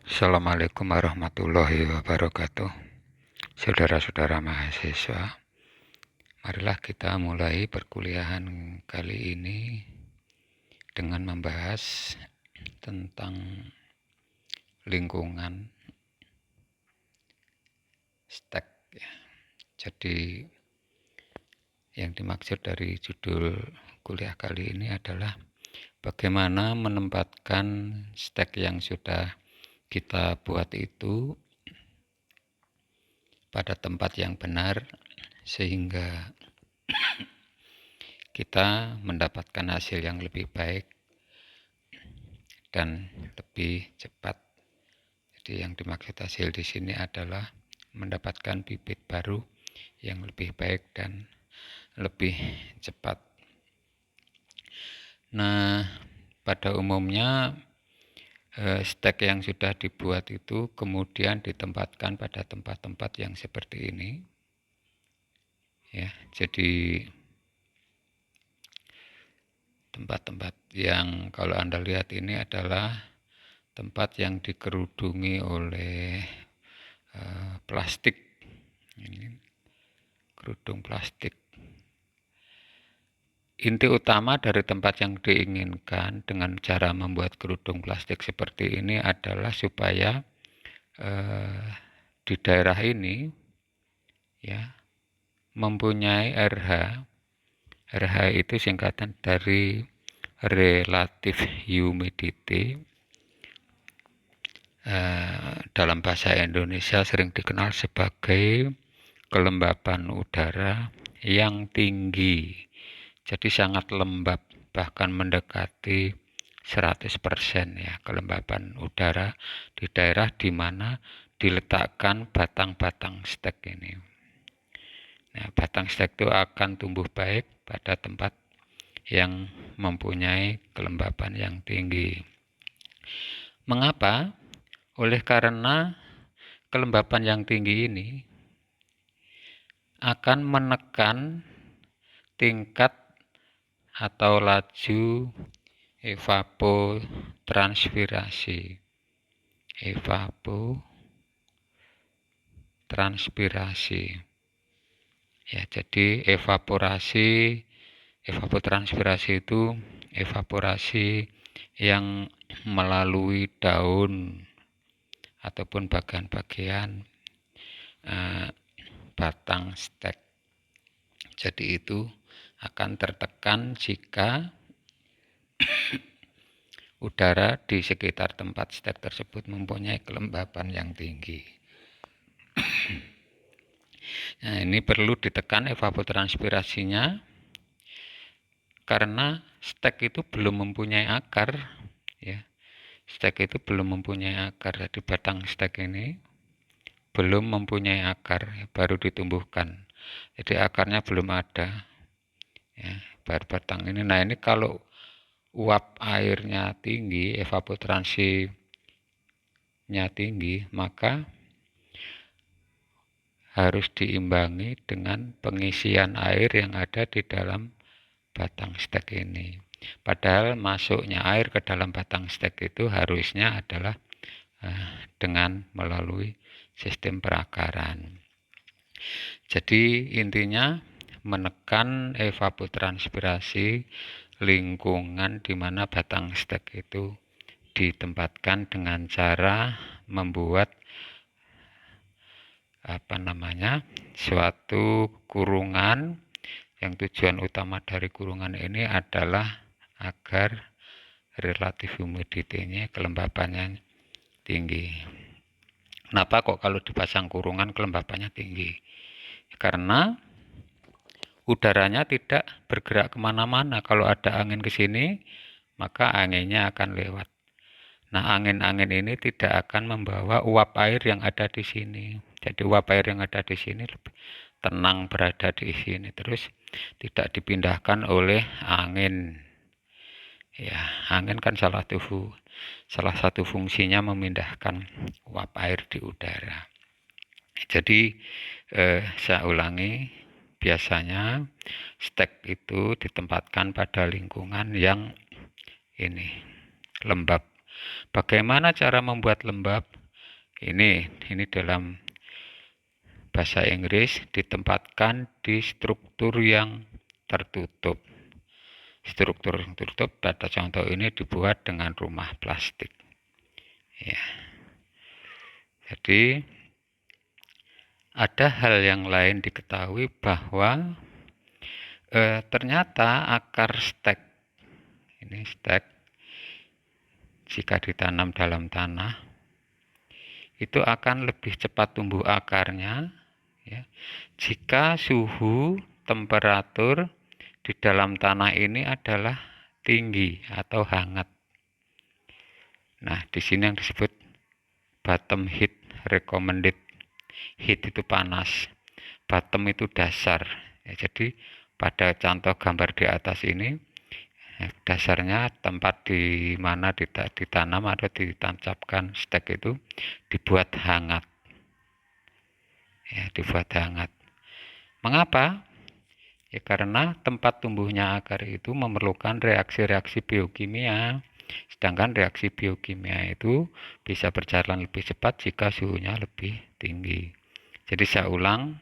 Assalamualaikum warahmatullahi wabarakatuh. Saudara-saudara mahasiswa, marilah kita mulai perkuliahan kali ini dengan membahas tentang lingkungan STEK. Jadi yang dimaksud dari judul kuliah kali ini adalah bagaimana menempatkan STEK yang sudah kita buat itu pada tempat yang benar sehingga kita mendapatkan hasil yang lebih baik dan lebih cepat. Jadi yang dimaksud hasil di sini adalah mendapatkan bibit baru yang lebih baik dan lebih cepat. Nah, pada umumnya STEK yang sudah dibuat itu kemudian ditempatkan pada tempat-tempat yang seperti ini. Ya, jadi tempat-tempat yang kalau Anda lihat ini adalah tempat yang dikerudungi oleh plastik. Ini kerudung plastik. Inti utama dari tempat yang diinginkan dengan cara membuat kerudung plastik seperti ini adalah supaya di daerah ini ya mempunyai RH. RH itu singkatan dari relative humidity. Dalam bahasa Indonesia sering dikenal sebagai kelembapan udara yang tinggi. Jadi sangat lembab, bahkan mendekati 100% ya kelembapan udara di daerah di mana diletakkan batang-batang STEK ini. Nah, batang STEK itu akan tumbuh baik pada tempat yang mempunyai kelembapan yang tinggi. Mengapa? Oleh karena kelembapan yang tinggi ini akan menekan tingkat atau laju evapotranspirasi. Ya, jadi evapotranspirasi itu evaporasi yang melalui daun ataupun bagian-bagian batang STEK. Jadi itu akan tertekan jika udara di sekitar tempat STEK tersebut mempunyai kelembapan yang tinggi. Nah, ini perlu ditekan evapotranspirasinya karena STEK itu belum mempunyai akar ya. STEK itu belum mempunyai akar. Jadi batang STEK ini belum mempunyai akar, baru ditumbuhkan. Jadi akarnya belum ada. Ya, baru batang ini. Nah, ini kalau uap airnya tinggi, evapotranspirasinya tinggi, maka harus diimbangi dengan pengisian air yang ada di dalam batang STEK ini. Padahal masuknya air ke dalam batang STEK itu harusnya adalah dengan melalui sistem perakaran. Jadi intinya menekan evapotranspirasi lingkungan di mana batang STEK itu ditempatkan dengan cara membuat suatu kurungan yang tujuan utama dari kurungan ini adalah agar relative humidity-nya kelembapannya tinggi. Kenapa kok kalau dipasang kurungan kelembapannya tinggi? Karena udaranya tidak bergerak kemana-mana. Kalau ada angin ke sini, maka anginnya akan lewat. Nah, angin-angin ini tidak akan membawa uap air yang ada di sini. Jadi uap air yang ada di sini lebih tenang berada di sini, terus tidak dipindahkan oleh angin. Ya, angin kan salah satu fungsinya memindahkan uap air di udara. Jadi saya ulangi, biasanya STEK itu ditempatkan pada lingkungan yang ini lembab. Bagaimana cara membuat lembab? Ini dalam bahasa Inggris ditempatkan di struktur yang tertutup. Struktur yang tertutup pada contoh ini dibuat dengan rumah plastik. Ya. Jadi ada hal yang lain diketahui bahwa ternyata akar stek, ini stek jika ditanam dalam tanah itu akan lebih cepat tumbuh akarnya ya, jika suhu temperatur di dalam tanah ini adalah tinggi atau hangat. Nah, di sini yang disebut bottom heat recommended. Heat itu panas, bottom itu dasar. Ya, jadi pada contoh gambar di atas ini, dasarnya tempat di mana ditanam atau ditancapkan stek itu dibuat hangat. Ya, dibuat hangat. Mengapa? Ya karena tempat tumbuhnya akar itu memerlukan reaksi-reaksi biokimia. Sedangkan reaksi biokimia itu bisa berjalan lebih cepat jika suhunya lebih tinggi. Jadi saya ulang,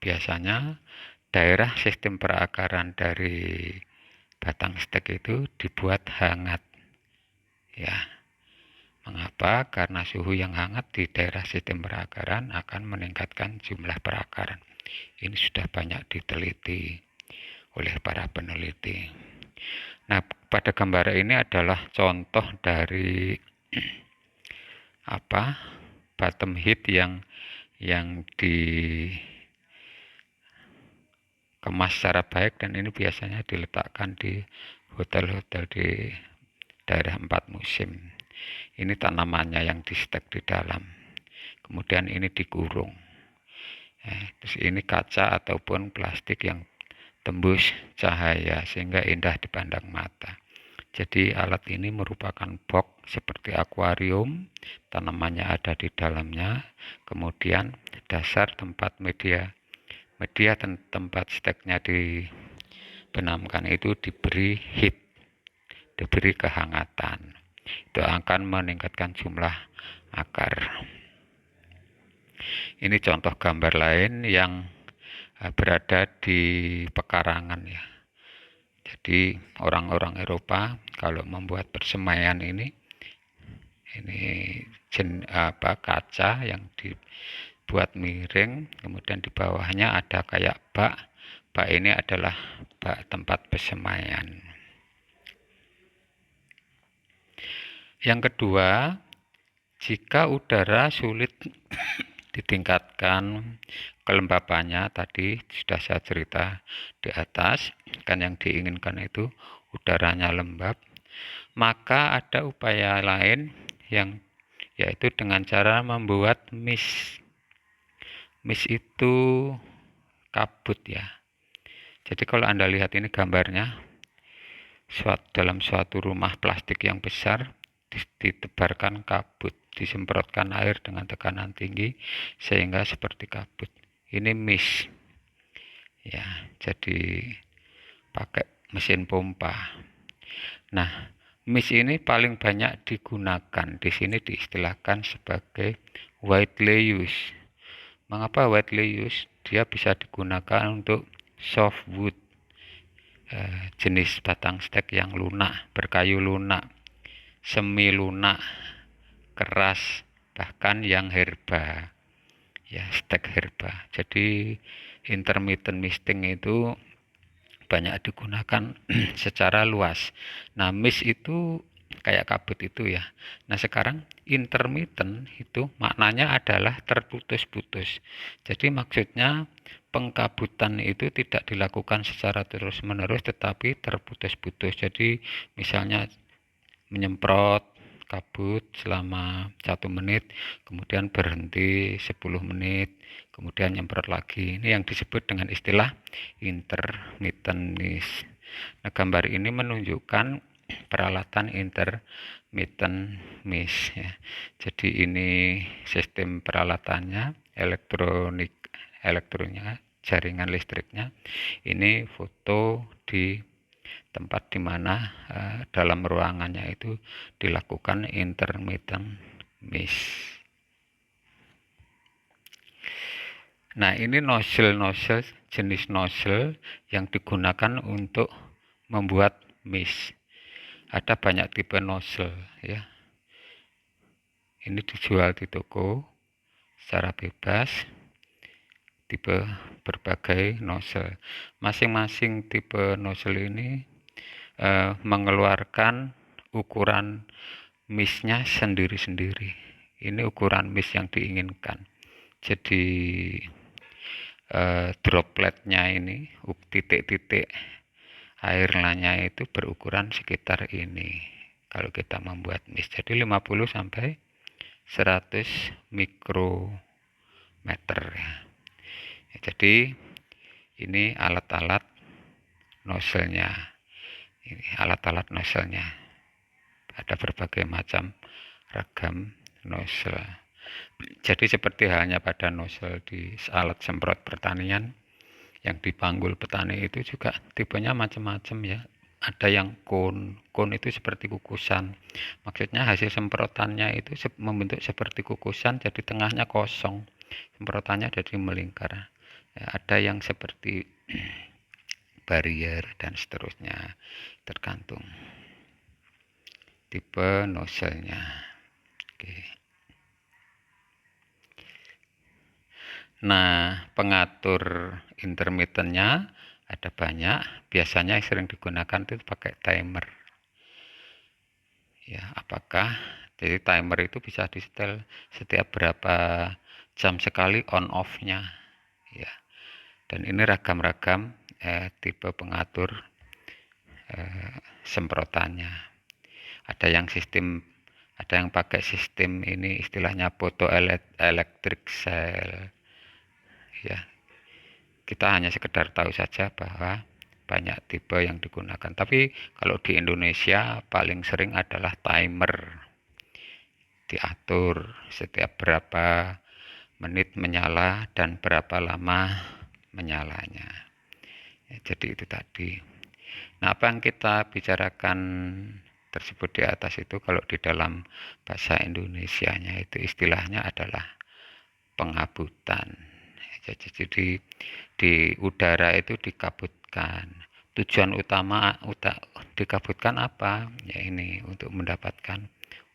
biasanya daerah sistem perakaran dari batang stek itu dibuat hangat. Ya, mengapa? Karena suhu yang hangat di daerah sistem perakaran akan meningkatkan jumlah perakaran. Ini sudah banyak diteliti oleh para peneliti. Nah, pada gambar ini adalah contoh dari bottom heat yang dikemas secara baik, dan ini biasanya diletakkan di hotel-hotel di daerah 4 musim. Ini tanamannya yang di stek di dalam, kemudian ini dikurung. Terus ini kaca ataupun plastik yang tembus cahaya sehingga indah dipandang mata. Jadi alat ini merupakan box seperti akuarium, tanamannya ada di dalamnya, kemudian dasar tempat media tempat steknya dibenamkan itu diberi heat, diberi kehangatan. Itu akan meningkatkan jumlah akar. Ini contoh gambar lain yang berada di pekarangan ya. Jadi orang-orang Eropa kalau membuat persemaian ini kaca yang dibuat miring, kemudian di bawahnya ada kayak bak. Bak ini adalah bak tempat persemaian. Yang kedua, jika udara sulit ditingkatkan kelembapannya, tadi sudah saya cerita di atas, kan yang diinginkan itu udaranya lembab, maka ada upaya lain yang yaitu dengan cara membuat mist. Mist itu kabut ya. Jadi kalau Anda lihat ini gambarnya, dalam suatu rumah plastik yang besar ditebarkan kabut, disemprotkan air dengan tekanan tinggi sehingga seperti kabut. Ini mist ya, jadi pakai mesin pompa. Nah, mist ini paling banyak digunakan di sini, diistilahkan sebagai widely used. Mengapa widely used? Dia bisa digunakan untuk softwood, jenis batang stek yang lunak, berkayu lunak, semi lunak, keras, bahkan yang herba ya, stek herba. Jadi intermittent misting itu banyak digunakan secara luas. Nah, mist itu kayak kabut itu ya. Nah, sekarang intermittent itu maknanya adalah terputus-putus. Jadi maksudnya pengkabutan itu tidak dilakukan secara terus-menerus tetapi terputus-putus. Jadi misalnya menyemprot kabut selama 1 menit, kemudian berhenti 10 menit, kemudian nyemprot lagi. Ini yang disebut dengan istilah intermittent mist. Nah, gambar ini menunjukkan peralatan intermittent mist ya. Jadi ini sistem peralatannya, elektroniknya, jaringan listriknya. Ini foto di tempat di mana dalam ruangannya itu dilakukan intermittent mist. Nah, ini nozzle jenis nozzle yang digunakan untuk membuat mist. Ada banyak tipe nozzle ya. Ini dijual di toko secara bebas, tipe berbagai nozzle. Masing-masing tipe nozzle ini mengeluarkan ukuran mistnya sendiri-sendiri. Ini ukuran mist yang diinginkan. Jadi dropletnya ini, titik-titik airnya itu berukuran sekitar ini kalau kita membuat mist. Jadi 50 sampai 100 mikrometer ya. Jadi ini alat-alat nozzle-nya. Ini alat-alat nozzle-nya. Ada berbagai macam ragam nozzle. Jadi seperti halnya pada nozzle di alat semprot pertanian yang dipanggul petani itu juga tipenya macam-macam ya. Ada yang cone itu seperti kukusan. Maksudnya hasil semprotannya itu membentuk seperti kukusan, jadi tengahnya kosong. Semprotannya jadi melingkar. Ya, ada yang seperti barrier dan seterusnya, tergantung tipe nozzle-nya. Oke. Nah, pengatur intermittennya ada banyak. Biasanya yang sering digunakan itu pakai timer. Ya, apakah jadi timer itu bisa di-setel setiap berapa jam sekali on off-nya. Ya. Dan ini ragam-ragam tipe pengatur semprotannya. Ada yang pakai sistem ini istilahnya photoelectric cell. Ya, kita hanya sekedar tahu saja bahwa banyak tipe yang digunakan. Tapi kalau di Indonesia paling sering adalah timer. Diatur setiap berapa menit menyala dan berapa lama menyalanya. Ya, jadi itu tadi. Nah, apa yang kita bicarakan tersebut di atas itu kalau di dalam bahasa Indonesianya itu istilahnya adalah pengabutan. Jadi di udara itu dikabutkan. Tujuan utama dikabutkan apa? Ya ini untuk mendapatkan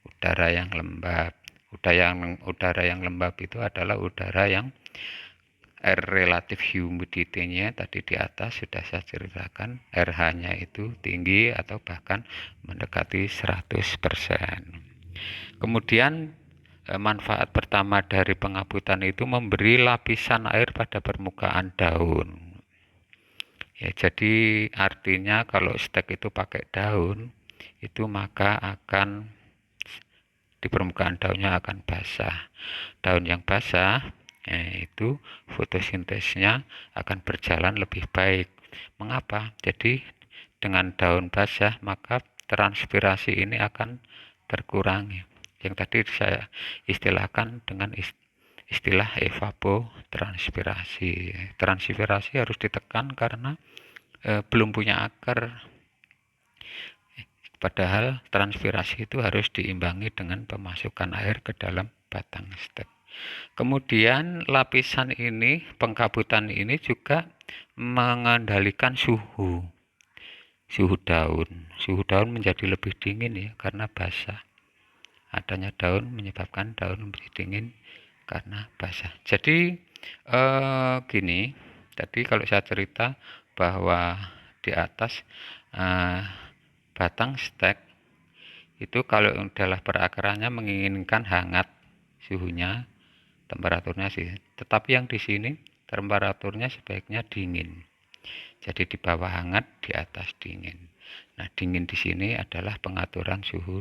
udara yang lembab. Udara yang lembab itu adalah udara yang air relative humidity-nya tadi di atas sudah saya ceritakan, RH-nya itu tinggi atau bahkan mendekati 100%. Kemudian manfaat pertama dari pengabutan itu memberi lapisan air pada permukaan daun. Ya, jadi artinya kalau stek itu pakai daun, itu maka akan di permukaan daunnya akan basah. Daun yang basah itu fotosintesnya akan berjalan lebih baik. Mengapa? Jadi dengan daun basah maka transpirasi ini akan terkurangi. Yang tadi saya istilahkan dengan istilah evapotranspirasi. Transpirasi harus ditekan karena belum punya akar. Padahal transpirasi itu harus diimbangi dengan pemasukan air ke dalam batang stek. Kemudian lapisan ini, pengkabutan ini juga mengendalikan suhu daun. Suhu daun menjadi lebih dingin ya karena basah. Adanya daun menyebabkan daun menjadi dingin karena basah. Jadi gini, tadi kalau saya cerita bahwa di atas batang stek itu kalau adalah perakarannya menginginkan hangat suhunya, temperaturnya sih. Tetapi yang di sini temperaturnya sebaiknya dingin. Jadi di bawah hangat, di atas dingin. Nah, dingin di sini adalah pengaturan suhu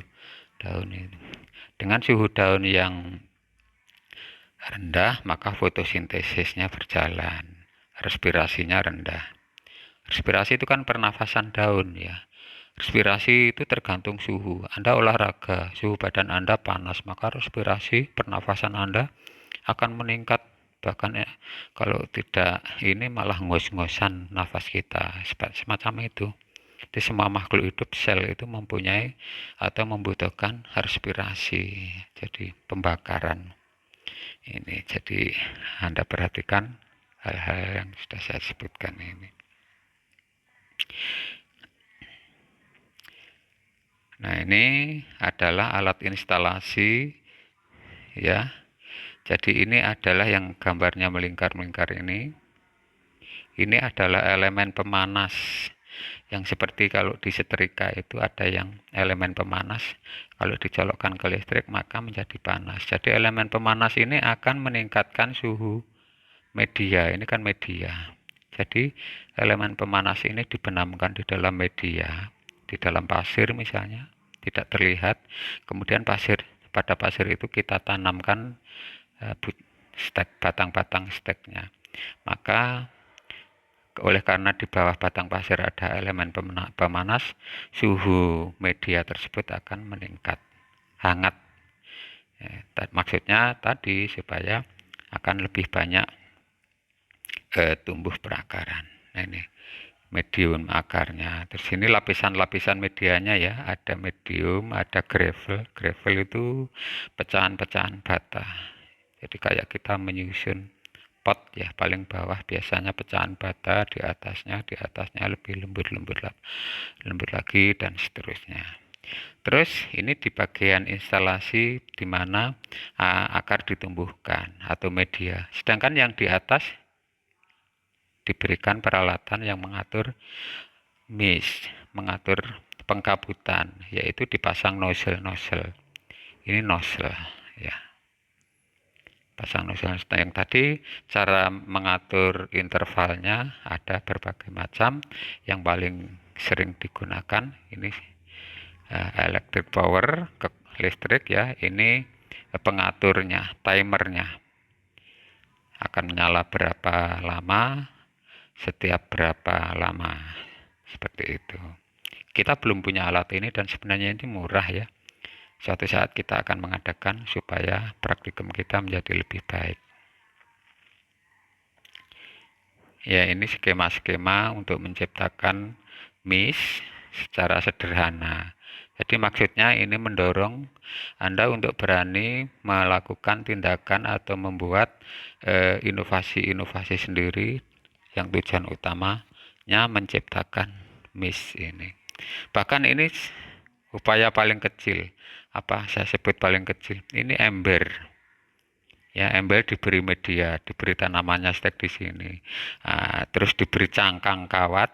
daun ini. Dengan suhu daun yang rendah, maka fotosintesisnya berjalan. Respirasinya rendah. Respirasi itu kan pernafasan daun ya. Respirasi itu tergantung suhu. Anda olahraga, suhu badan Anda panas, maka respirasi pernafasan Anda akan meningkat. Bahkan ya, kalau tidak ini malah ngos-ngosan nafas kita, semacam itu. Jadi semua makhluk hidup sel itu mempunyai atau membutuhkan respirasi, jadi pembakaran. Ini jadi Anda perhatikan hal-hal yang sudah saya sebutkan ini. Nah, ini adalah alat instalasi ya. Jadi ini adalah yang gambarnya melingkar-melingkar ini. Ini adalah elemen pemanas yang seperti kalau di setrika itu ada yang elemen pemanas, kalau dicolokkan ke listrik maka menjadi panas. Jadi elemen pemanas ini akan meningkatkan suhu media. Ini kan media. Jadi elemen pemanas ini dibenamkan di dalam media, di dalam pasir misalnya, tidak terlihat. Kemudian pada pasir itu kita tanamkan stek, batang-batang steknya. Maka oleh karena di bawah batang pasir ada elemen pemanas, suhu media tersebut akan meningkat, hangat. Maksudnya tadi supaya akan lebih banyak tumbuh perakaran. Nah, ini medium akarnya. Terus ini lapisan-lapisan medianya ya, ada medium, ada gravel. Gravel itu pecahan-pecahan bata. Jadi kayak kita menyusun pot ya, paling bawah biasanya pecahan bata, di atasnya lebih lembut lagi dan seterusnya. Terus ini di bagian instalasi di mana akar ditumbuhkan atau media. Sedangkan yang di atas diberikan peralatan yang mengatur mist, mengatur pengkabutan, yaitu dipasang nozzle. Ini nozzle ya. Pasang nozzle yang tadi, cara mengatur intervalnya ada berbagai macam. Yang paling sering digunakan ini electric power, ke listrik ya. Ini pengaturnya, timernya akan menyala berapa lama, setiap berapa lama, seperti itu. Kita belum punya alat ini dan sebenarnya ini murah ya. Suatu saat kita akan mengadakan supaya praktikum kita menjadi lebih baik. Ya, ini skema-skema untuk menciptakan mist secara sederhana. Jadi maksudnya ini mendorong Anda untuk berani melakukan tindakan atau membuat inovasi-inovasi sendiri yang tujuan utamanya menciptakan mist ini. Bahkan ini upaya paling kecil. Apa saya sebut paling kecil? Ini ember. Ya, ember diberi media, diberi tanamannya stek di sini. Terus diberi cangkang kawat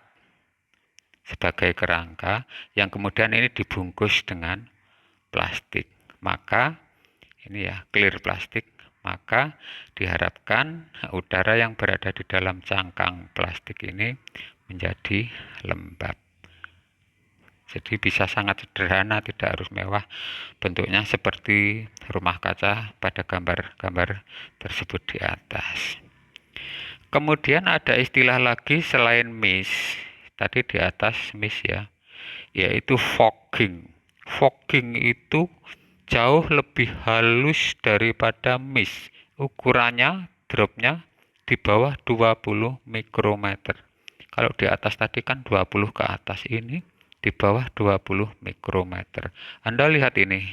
sebagai kerangka, yang kemudian ini dibungkus dengan plastik. Maka ini ya, clear plastik. Maka diharapkan udara yang berada di dalam cangkang plastik ini menjadi lembab. Jadi bisa sangat sederhana, tidak harus mewah. Bentuknya seperti rumah kaca pada gambar-gambar tersebut di atas. Kemudian ada istilah lagi selain mist, tadi di atas mist ya, yaitu fogging. Fogging itu jauh lebih halus daripada mist. Ukurannya, dropnya di bawah 20 mikrometer. Kalau di atas tadi kan 20 ke atas, ini di bawah 20 mikrometer. Anda lihat ini.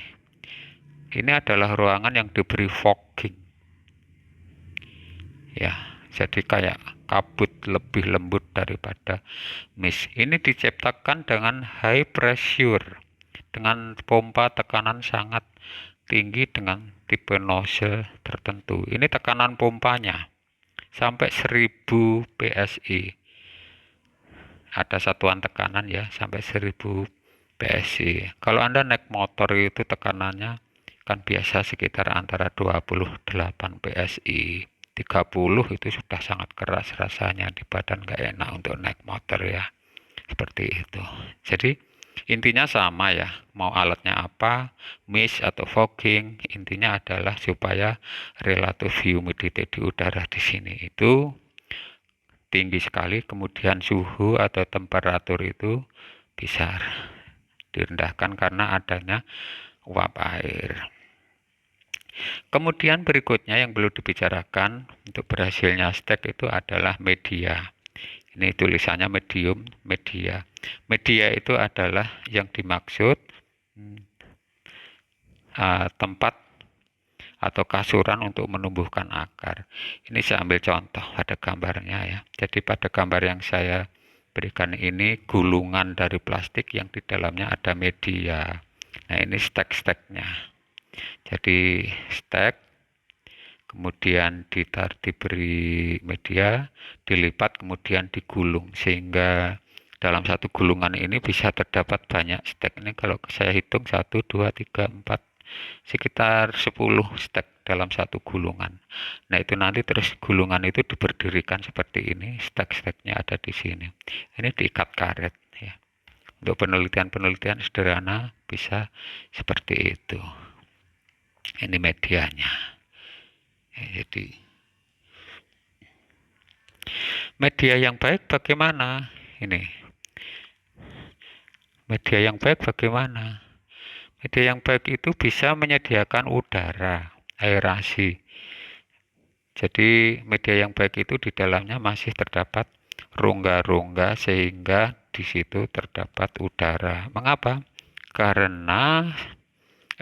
Ini adalah ruangan yang diberi fogging. Ya, jadi kayak kabut lebih lembut daripada mist. Ini diciptakan dengan high pressure, dengan pompa tekanan sangat tinggi dengan tipe nozzle tertentu. Ini tekanan pompanya sampai 1000 PSI. Ada satuan tekanan ya, sampai 1000 PSI. Kalau Anda naik motor itu tekanannya kan biasa sekitar antara 28 PSI. 30 itu sudah sangat keras rasanya, di badan nggak enak untuk naik motor ya. Seperti itu. Jadi intinya sama ya, mau alatnya apa, mist atau fogging, intinya adalah supaya relative humidity di udara di sini itu tinggi sekali, kemudian suhu atau temperatur itu bisa direndahkan karena adanya uap air. Kemudian berikutnya yang perlu dibicarakan untuk berhasilnya stek itu adalah media. Ini tulisannya medium, media. Media itu adalah yang dimaksud tempat atau kasuran untuk menumbuhkan akar. Ini saya ambil contoh pada gambarnya ya. Jadi pada gambar yang saya berikan ini gulungan dari plastik yang di dalamnya ada media. Nah ini stek-steknya. Jadi stek, kemudian diberi media, dilipat, kemudian digulung sehingga dalam satu gulungan ini bisa terdapat banyak stek. Ini kalau saya hitung 1, 2, 3, 4, sekitar 10 stek dalam satu gulungan. Nah itu nanti terus gulungan itu diberdirikan seperti ini, stek-steknya ada di sini. Ini diikat karet ya. Untuk penelitian-penelitian sederhana bisa seperti itu. Ini medianya. Ya, jadi media yang baik bagaimana? Ini media yang baik bagaimana? Media yang baik itu bisa menyediakan udara, aerasi. Jadi media yang baik itu di dalamnya masih terdapat rongga-rongga sehingga di situ terdapat udara. Mengapa? Karena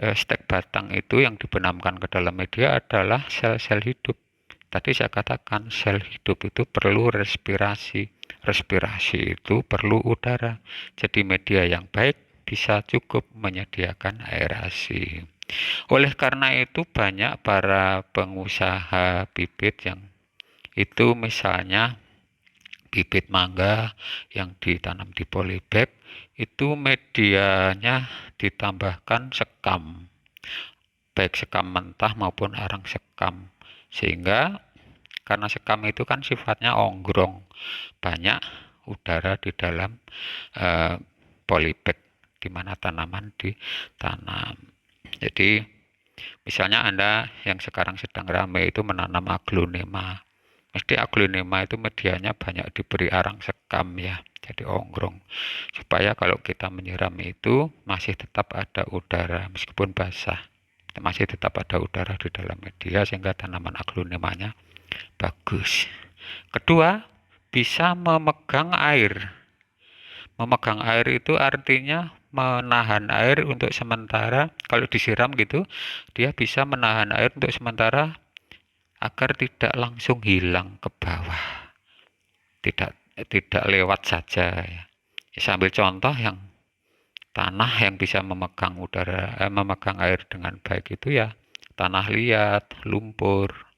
stek batang itu yang dibenamkan ke dalam media adalah sel-sel hidup. Tadi saya katakan sel hidup itu perlu respirasi. Respirasi itu perlu udara. Jadi media yang baik bisa cukup menyediakan aerasi. Oleh karena itu banyak para pengusaha bibit yang itu misalnya bibit mangga yang ditanam di polybag itu medianya ditambahkan sekam, baik sekam mentah maupun arang sekam, sehingga karena sekam itu kan sifatnya onggrong, banyak udara di dalam polybag di mana tanaman ditanam. Jadi misalnya Anda yang sekarang sedang ramai itu menanam aglonema, mesti aglonema itu medianya banyak diberi arang sekam ya, jadi onggrong, supaya kalau kita menyiram itu masih tetap ada udara meskipun basah, masih tetap ada udara di dalam media sehingga tanaman aglonemanya bagus. Kedua, bisa memegang air. Memegang air itu artinya menahan air untuk sementara. Kalau disiram gitu, dia bisa menahan air untuk sementara agar tidak langsung hilang ke bawah. Tidak lewat saja ya. Sambil contoh yang tanah yang bisa memegang memegang air dengan baik itu ya tanah liat, lumpur.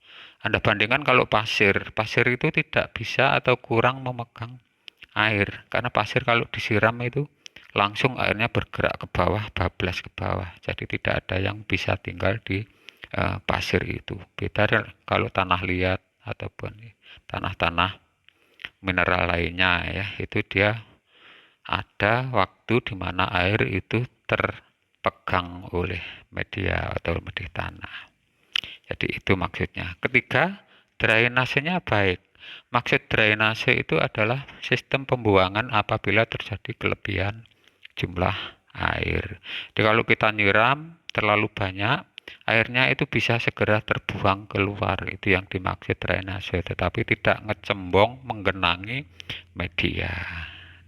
Anda bandingkan kalau pasir, pasir itu tidak bisa atau kurang memegang air karena pasir kalau disiram itu langsung airnya bergerak ke bawah, bablas ke bawah. Jadi tidak ada yang bisa tinggal di pasir itu. Beda kalau tanah liat ataupun tanah-tanah mineral lainnya ya, itu dia ada waktu di mana air itu terpegang oleh media atau media tanah. Jadi itu maksudnya. Ketiga, drainasenya baik. Maksud drainase itu adalah sistem pembuangan apabila terjadi kelebihan jumlah air. Jadi kalau kita nyiram terlalu banyak, airnya itu bisa segera terbuang keluar. Itu yang dimaksud drainase, tetapi tidak ngecembong menggenangi media.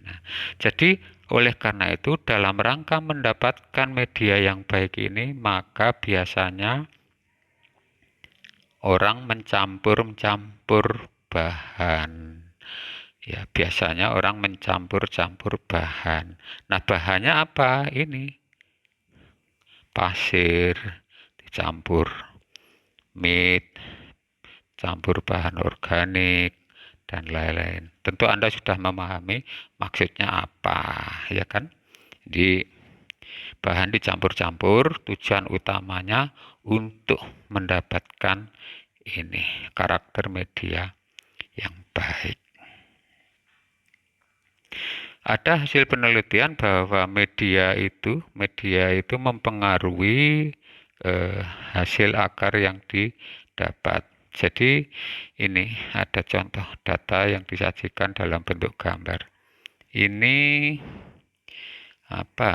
Nah, jadi oleh karena itu dalam rangka mendapatkan media yang baik ini, maka biasanya orang mencampur-campur bahan. Ya, biasanya orang mencampur-campur bahan. Nah, bahannya apa? Ini pasir dicampur meat, campur bahan organik dan lain-lain. Tentu Anda sudah memahami maksudnya apa, ya kan? Di bahan dicampur-campur, tujuan utamanya untuk mendapatkan ini karakter media yang baik. Ada hasil penelitian bahwa media itu mempengaruhi hasil akar yang didapat. Jadi ini ada contoh data yang disajikan dalam bentuk gambar. Ini apa?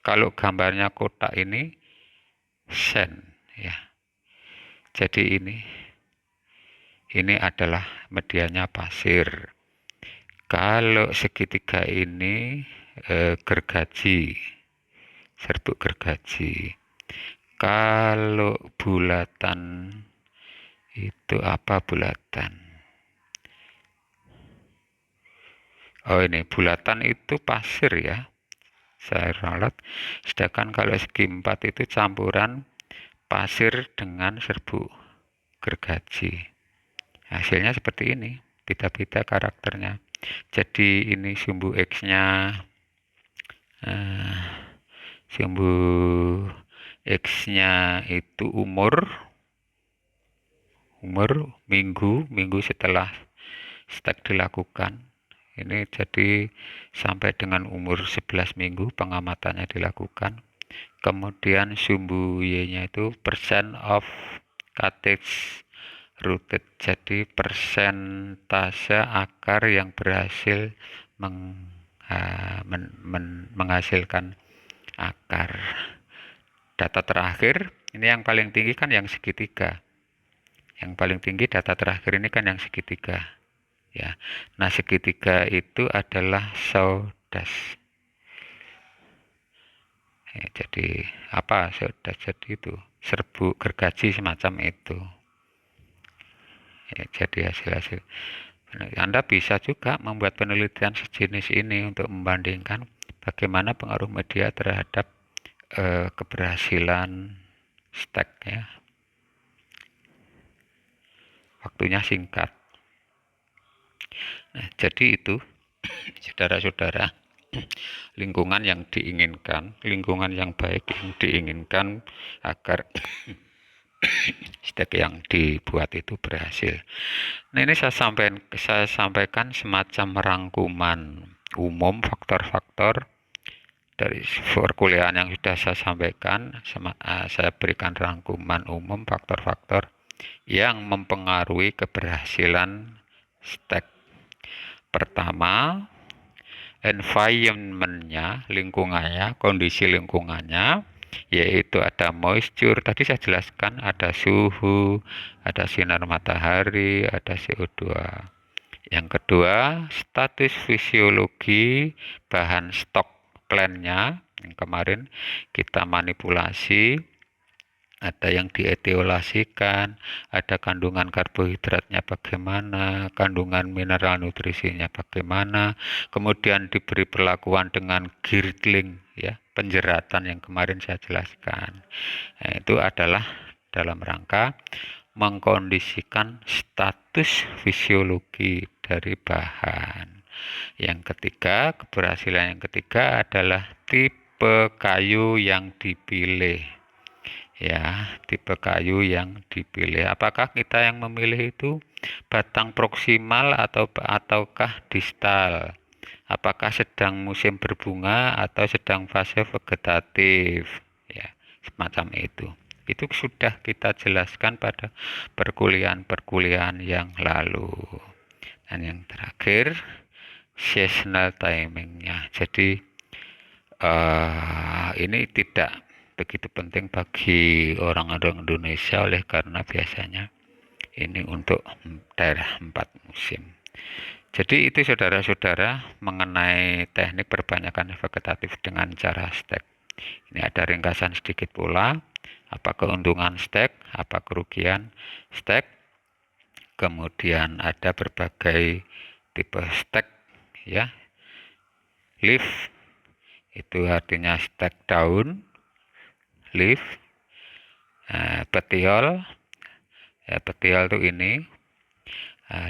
Kalau gambarnya kotak ini sen ya. Jadi ini adalah medianya pasir. Kalau segitiga ini gergaji, serbuk gergaji. Kalau bulatan itu apa bulatan? Oh, ini bulatan itu pasir ya, saya ralat. Sedangkan kalau segi empat itu campuran pasir dengan serbuk gergaji. Hasilnya seperti ini, beda-beda karakternya. Jadi ini sumbu X-nya, sumbu X-nya itu minggu setelah stek dilakukan. Ini jadi sampai dengan umur 11 minggu pengamatannya dilakukan. Kemudian sumbu Y-nya itu percent of cottage rooted, jadi persentase akar yang berhasil menghasilkan akar. Data terakhir ini yang paling tinggi kan yang segitiga. Yang paling tinggi data terakhir ini kan yang segitiga. Ya. Nah, segitiga itu adalah sawdust. Ya, jadi apa sawdust? Jadi itu serbuk gergaji semacam itu. Ya, jadi hasil-hasil. Anda bisa juga membuat penelitian sejenis ini untuk membandingkan bagaimana pengaruh media terhadap keberhasilan stek ya. Waktunya singkat. Nah, jadi itu saudara-saudara, lingkungan yang diinginkan, lingkungan yang baik yang diinginkan agar stek yang dibuat itu berhasil. Nah, ini saya sampaikan semacam rangkuman umum faktor-faktor dari perkuliahan yang sudah saya sampaikan. Saya berikan rangkuman umum faktor-faktor yang mempengaruhi keberhasilan stek. Pertama, environment-nya, lingkungannya, kondisi lingkungannya, yaitu ada moisture, tadi saya jelaskan ada suhu, ada sinar matahari, ada CO2. Yang kedua, status fisiologi bahan stok plan-nya yang kemarin kita manipulasi, ada yang dietiolasikan, ada kandungan karbohidratnya bagaimana, kandungan mineral nutrisinya bagaimana, kemudian diberi perlakuan dengan girdling ya, penjeratan yang kemarin saya jelaskan. Nah, itu adalah dalam rangka mengkondisikan status fisiologi dari bahan. Yang ketiga, keberhasilan yang ketiga adalah tipe kayu yang dipilih. Ya, tipe kayu yang dipilih. Apakah kita yang memilih itu batang proksimal ataukah distal? Apakah sedang musim berbunga atau sedang fase vegetatif? Ya, semacam itu. Itu sudah kita jelaskan pada perkuliahan-perkuliahan yang lalu. Dan yang terakhir, seasonal timingnya. Jadi ini tidak begitu penting bagi orang-orang Indonesia oleh karena biasanya ini untuk daerah 4 musim. Jadi itu saudara-saudara mengenai teknik perbanyakan vegetatif dengan cara stek. Ini ada ringkasan sedikit pula, apa keuntungan stek, apa kerugian stek. Kemudian ada berbagai tipe stek ya. Leaf itu artinya stek daun, leaf, petiol, ya petiol itu ini,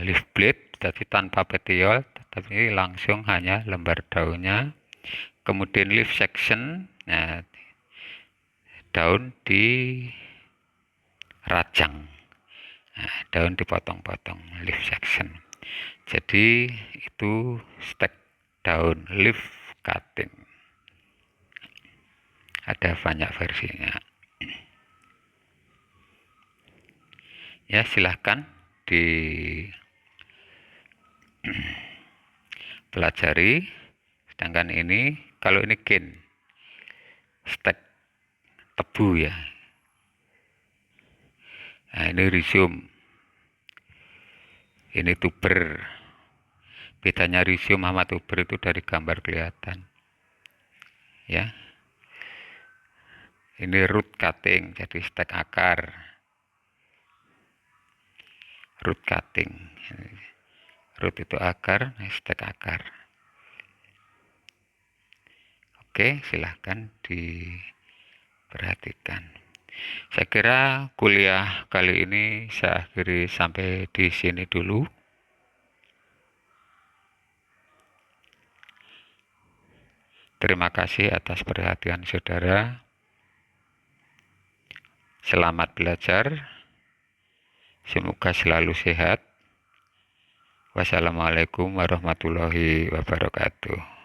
leaf blade, tapi tanpa petiol, tapi langsung hanya lembar daunnya. Kemudian leaf section, nah, daun di rajang, nah, daun dipotong-potong, leaf section. Jadi itu stek daun, leaf cutting. Ada banyak versinya. Ya, silahkan dipelajari. Sedangkan ini, kalau ini kin, stek tebu ya. Nah, ini rhizome, ini tuber, Bedanya rhizium sama tuber itu dari gambar kelihatan. Ya, ini root cutting, jadi stek akar. Root cutting. Root itu akar, stek akar. Oke, silahkan diperhatikan. Saya kira kuliah kali ini saya akhiri sampai di sini dulu. Terima kasih atas perhatian saudara. Selamat belajar. Semoga selalu sehat. Wassalamualaikum warahmatullahi wabarakatuh.